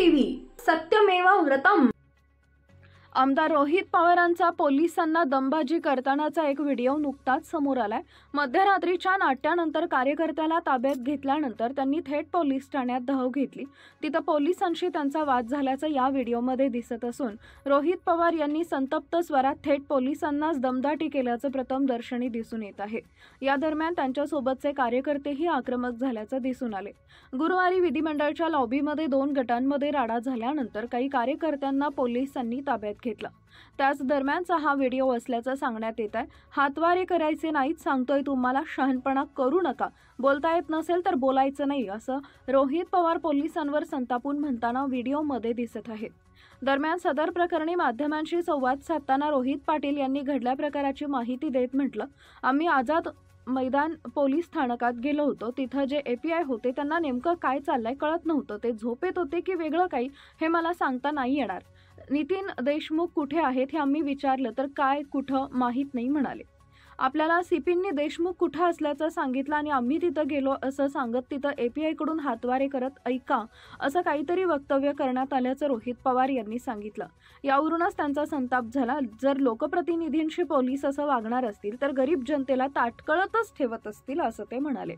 TV सत्यमेव व्रतम। आमदार रोहित पवारांचा पोलिसांना दमबाजी करतानाचा एक व्हिडिओ नुकताच समोर आलाय। मध्यरात्रीच्या नाट्यानंतर कार्यकर्त्याला ताब्यात घेतल्यानंतर त्यांनी थेट पोलीस ठाण्यात धाव घेतली। तिथं पोलिसांशी त्यांचा वाद झाल्याचं या व्हिडिओमध्ये दिसत असून रोहित पवार यांनी संतप्त स्वरात थेट पोलिसांनाच दमदाटी केल्याचं प्रथमदर्शनी दिसून येत आहे। या दरम्यान त्यांच्यासोबतचे कार्यकर्तेही आक्रमक झाल्याचं दिसून आले। गुरुवारी विधिमंडळाच्या लॉबीमध्ये 2 गटांमध्ये राडा झाल्यानंतर काही कार्यकर्त्यांना पोलिसांनी ताब्यात घेतलं। त्याच दरम्यानचा हा व्हिडिओ असल्याचं सांगण्यात येत आहे। हातवारे करायचे नाहीत सांगतोय, तुम्हाला शहाणपणा करू नका, बोलता येत नसेल तर बोलायचं नाही, असं रोहित पवार पोलिसांवर संतापून म्हणताना व्हिडिओमध्ये दिसत आहे। दरम्यान सदर प्रकरणी माध्यमांशी संवाद साधताना रोहित पाटील यांनी घडल्या प्रकाराची माहिती देत म्हटलं, आम्ही आझाद मैदान पोलीस स्थानकात गेलो होतो। तिथं जे एपीआय होते त्यांना नेमकं काय चाललंय कळत नव्हतं। ते झोपेत होते की वेगळं काही हे मला सांगता नाही येणार। नितीन देशमुख कुठे आहेत हे आम्ही विचारलं तर काय कुठं माहित नाही म्हणाले। आपल्याला सीपींनी देशमुख कुठं असल्याचं सांगितलं आणि आम्ही तिथं गेलो असं सांगत तिथं एपीआय कडून हातवारे करत ऐका असं काहीतरी वक्तव्य करण्यात आल्याचं रोहित पवार यांनी सांगितलं। यावरूनच त्यांचा संताप झाला। जर लोकप्रतिनिधींशी पोलीस असं वागणार असतील तर गरीब जनतेला ताटकळतच ठेवत असतील असं ते म्हणाले।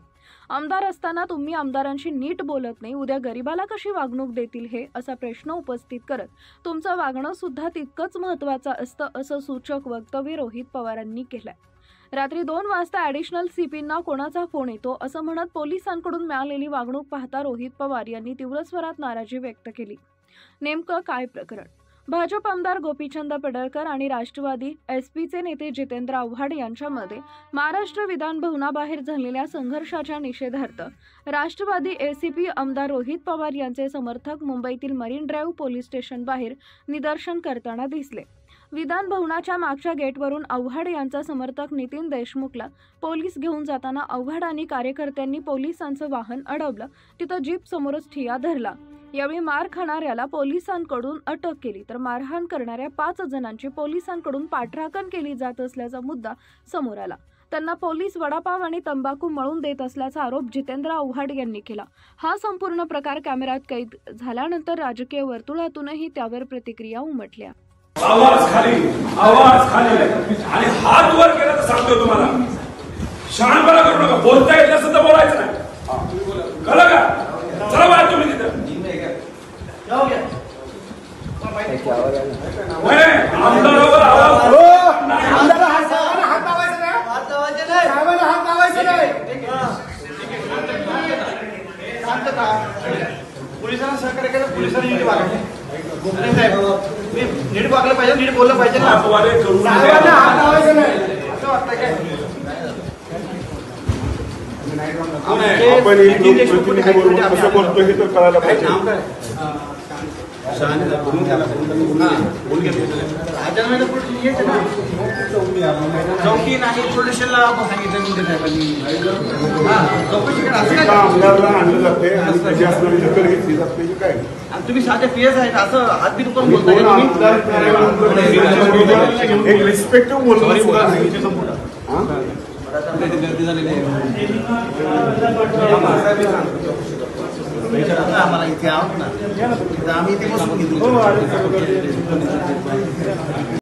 आमदार असताना तुम्ही आमदारांशी नीट बोलत नाही, उद्या गरीबाला कशी वागणूक देतील हे असा प्रश्न उपस्थित करत तुमचं वागणं सुद्धा तितकंच महत्त्वाचं असतं असं सूचक वक्तव्य रोहित पवारांनी केलंय। रात्री 2 वाजता ॲडिशनल सीपींना कोणाचा फोन येतो असं म्हणत पोलिसांकडून मिळालेली वागणूक पाहता रोहित पवार यांनी तीव्र स्वरात नाराजी व्यक्त केली। नेमकं काय प्रकरण? भाजप आमदार गोपीचंद पडळकर आणि राष्ट्रवादी एसपीचे नेते जितेंद्र आव्हाड यांच्यामध्ये महाराष्ट्र विधान भवनाबाहेर झालेल्या संघर्षाच्या निषेधार्थ राष्ट्रवादी एसीपी आमदार रोहित पवार यांचे समर्थक मुंबईतील मरीन ड्राईव्ह पोलीस स्टेशन बाहेर निदर्शन करताना दिसले। विधान भवनाच्या मागच्या गेटवरून आव्हाड यांचा समर्थक नितीन देशमुखला पोलीस घेऊन जाताना आव्हाड आणि कार्यकर्त्यांनी पोलिसांचं वाहन अडवलं। तिथं जीप समोरच ठिय्या धरला। यावेळी मार खाणाऱ्याला पोलिसांकडून अटक केली तर मारहाण करणाऱ्या 5 जणांची पोलिसांकडून पाठराखण केली जात असल्याचा मुद्दा समोर आला। त्यांना पोलीस वडापाव आणि तंबाखू मळून देत असल्याचा आरोप जितेंद्र आव्हाड यांनी केला। हा संपूर्ण प्रकार कॅमेऱ्यात कैद झाल्यानंतर राजकीय वर्तुळातूनही त्यावर प्रतिक्रिया उमटल्या। आवाज खाली आणि हात वर केला तर सांगतो तुम्हाला, शहाणपणा करू नका, बोलता येत नसेल तर बोलायचं नाही, कळलं का? चला बाहेर तुम्ही तिथं। आमदारावर आवाज पोलिसांना सहकार्य केलं, पोलिसांनी नीट वागायचं, नीट वागलं पाहिजे, नीट बोललं पाहिजे ना, साहेबांना हात लावायचं नाही असं वाटतं काय? कसं बोलतो हे तर कळायला पाहिजे। चौकी नाही पोलिसांना आमदारला आणलं जाते आणि त्याची असणारी दखल घेतली जाते काय? तुम्ही साधे पीएस आहेत असं हात बी दुकान बोलताय, एक रिस्पेक्टिव्ह बोलणं सुद्धा नाही। गर्दी झालेली आहे आम्हाला इथे आहोत ना, आम्ही इथे बसून घेतो।